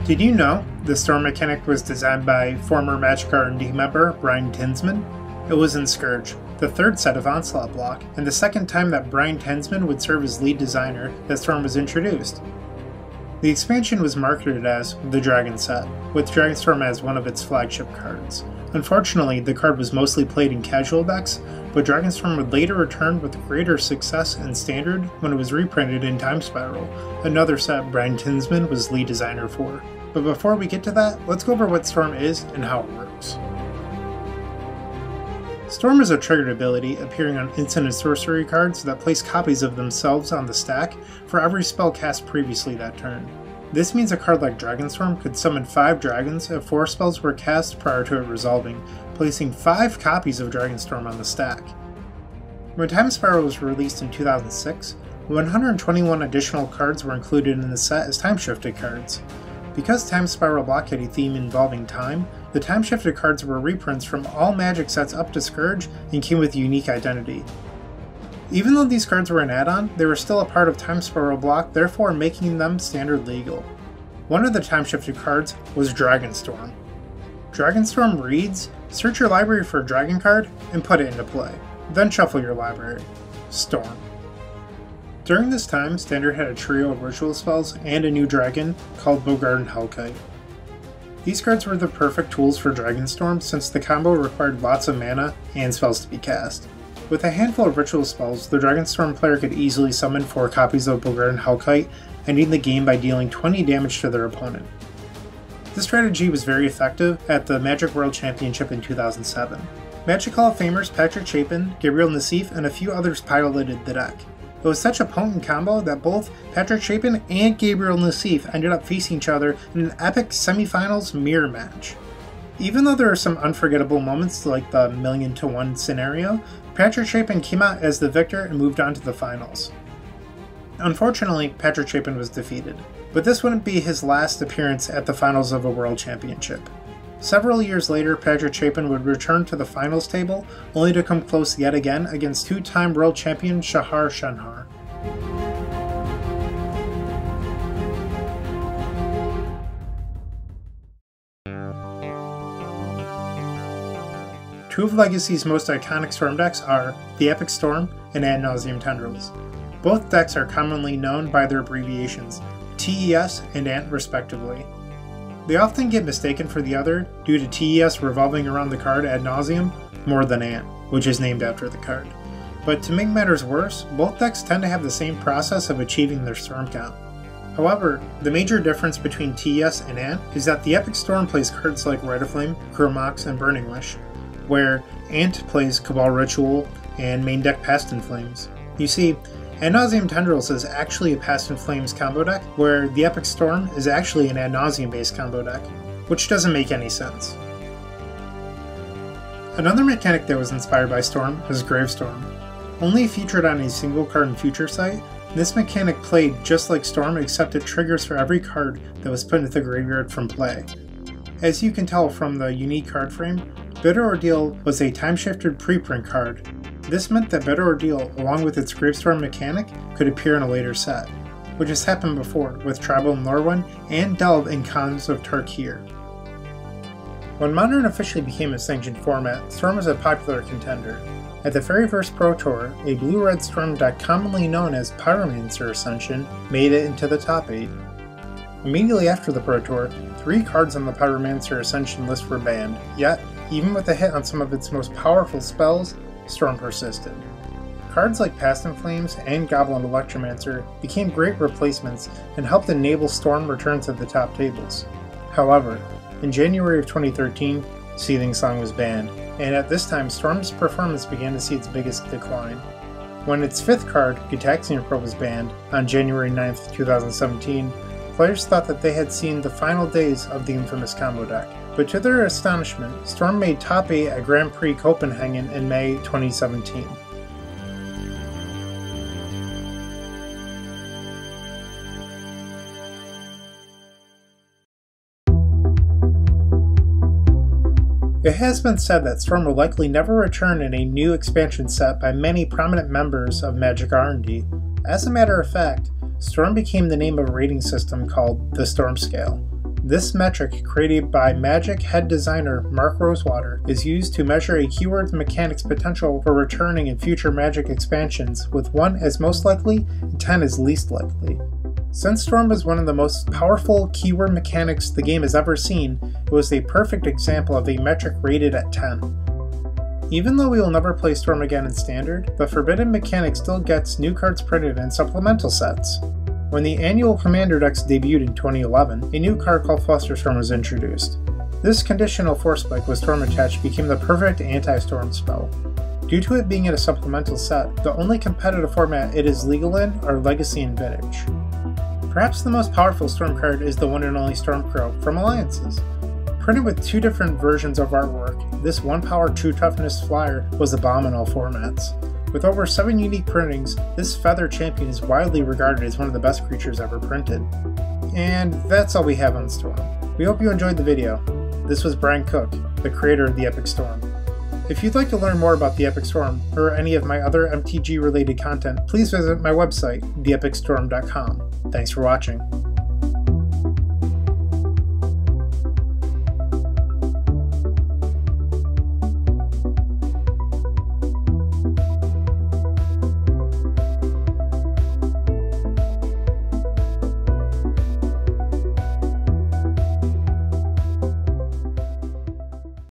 Did you know the Storm mechanic was designed by former Magic R&D member Bryant? It was in Scourge, the third set of Onslaught block, and the second time that Bryant would serve as lead designer that Storm was introduced. The expansion was marketed as the Dragon set, with Dragonstorm as one of its flagship cards. Unfortunately, the card was mostly played in casual decks, but Dragonstorm would later return with greater success in Standard when it was reprinted in Time Spiral, another set Bryant was lead designer for. But before we get to that, let's go over what Storm is and how it works. Storm is a triggered ability appearing on instant and sorcery cards that place copies of themselves on the stack for every spell cast previously that turn. This means a card like Dragonstorm could summon 5 dragons if 4 spells were cast prior to it resolving, placing 5 copies of Dragonstorm on the stack. When Time Spiral was released in 2006, 121 additional cards were included in the set as time-shifted cards. Because Time Spiral block had a theme involving time, the time-shifted cards were reprints from all Magic sets up to Scourge and came with a unique identity. Even though these cards were an add-on, they were still a part of Time Spiral block, therefore making them standard legal. One of the time-shifted cards was Dragonstorm. Dragonstorm reads, search your library for a dragon card and put it into play. Then shuffle your library. Storm. During this time, Standard had a trio of ritual spells and a new dragon called Bogarden Hellkite. These cards were the perfect tools for Dragonstorm since the combo required lots of mana and spells to be cast. With a handful of ritual spells, the Dragonstorm player could easily summon 4 copies of Bogarden Hellkite, ending the game by dealing 20 damage to their opponent. This strategy was very effective at the Magic World Championship in 2007. Magic Hall of Famers Patrick Chapin, Gabriel Nassif, and a few others piloted the deck. It was such a potent combo that both Patrick Chapin and Gabriel Nassif ended up facing each other in an epic semifinals mirror match. Even though there are some unforgettable moments like the 1,000,000-to-1 scenario, Patrick Chapin came out as the victor and moved on to the finals. Unfortunately, Patrick Chapin was defeated, but this wouldn't be his last appearance at the finals of a World Championship. Several years later, Patrick Chapin would return to the finals table, only to come close yet again against 2-time world champion Shahar Shenhar. Two of Legacy's most iconic Storm decks are the Epic Storm and Ad Nauseam Tendrils. Both decks are commonly known by their abbreviations, TES and ANT respectively. They often get mistaken for the other due to TES revolving around the card Ad Nauseam more than ANT, which is named after the card. But to make matters worse, both decks tend to have the same process of achieving their Storm count. However, the major difference between TES and ANT is that the Epic Storm plays cards like Rite of Flame, Chromox, and Burning Wish, where ANT plays Cabal Ritual and main deck Past in Flames. You see, Ad Nauseam Tendrils is actually a Past in Flames combo deck, where the Epic Storm is actually an Ad Nauseam based combo deck, which doesn't make any sense. Another mechanic that was inspired by Storm is Gravestorm. Only featured on a single card in Future Sight, this mechanic played just like Storm except it triggers for every card that was put into the graveyard from play. As you can tell from the unique card frame, Bitter Ordeal was a time-shifted preprint card. This meant that Bitter Ordeal, along with its Gravestorm mechanic, could appear in a later set, which has happened before with Tribal in Lorwyn and Delve in Khans of Tarkir. When Modern officially became a sanctioned format, Storm was a popular contender. At the very first Pro Tour, a blue-red Storm deck commonly known as Pyromancer Ascension made it into the top 8. Immediately after the Pro Tour, 3 cards on the Pyromancer Ascension list were banned, yet, even with a hit on some of its most powerful spells, Storm persisted. Cards like Past in Flames and Goblin Electromancer became great replacements and helped enable Storm return to the top tables. However, in January of 2013, Seething Song was banned, and at this time Storm's performance began to see its biggest decline. When its 5th card, Gitaxian Pro, was banned on January 9, 2017, players thought that they had seen the final days of the infamous combo deck. But to their astonishment, Storm made top 8 at Grand Prix Copenhagen in May 2017. It has been said that Storm will likely never return in a new expansion set by many prominent members of Magic R&D. As a matter of fact, Storm became the name of a rating system called the Storm Scale. This metric, created by Magic head designer Mark Rosewater, is used to measure a keyword's mechanic's potential for returning in future Magic expansions, with 1 as most likely and 10 as least likely. Since Storm was one of the most powerful keyword mechanics the game has ever seen, it was a perfect example of a metric rated at 10. Even though we will never play Storm again in Standard, the Forbidden mechanic still gets new cards printed in supplemental sets. When the annual Commander decks debuted in 2011, a new card called Flusterstorm was introduced. This conditional force spike with Storm attached became the perfect anti-Storm spell. Due to it being in a supplemental set, the only competitive format it is legal in are Legacy and Vintage. Perhaps the most powerful Storm card is the one and only Stormcrow from Alliances. Printed with 2 different versions of artwork, this 1 power 2 toughness flyer was a bomb in all formats. With over 7 unique printings, this Feather Champion is widely regarded as one of the best creatures ever printed. And that's all we have on Storm. We hope you enjoyed the video. This was Bryant Cook, the creator of the Epic Storm. If you'd like to learn more about the Epic Storm, or any of my other MTG related content, please visit my website, theepicstorm.com. Thanks for watching.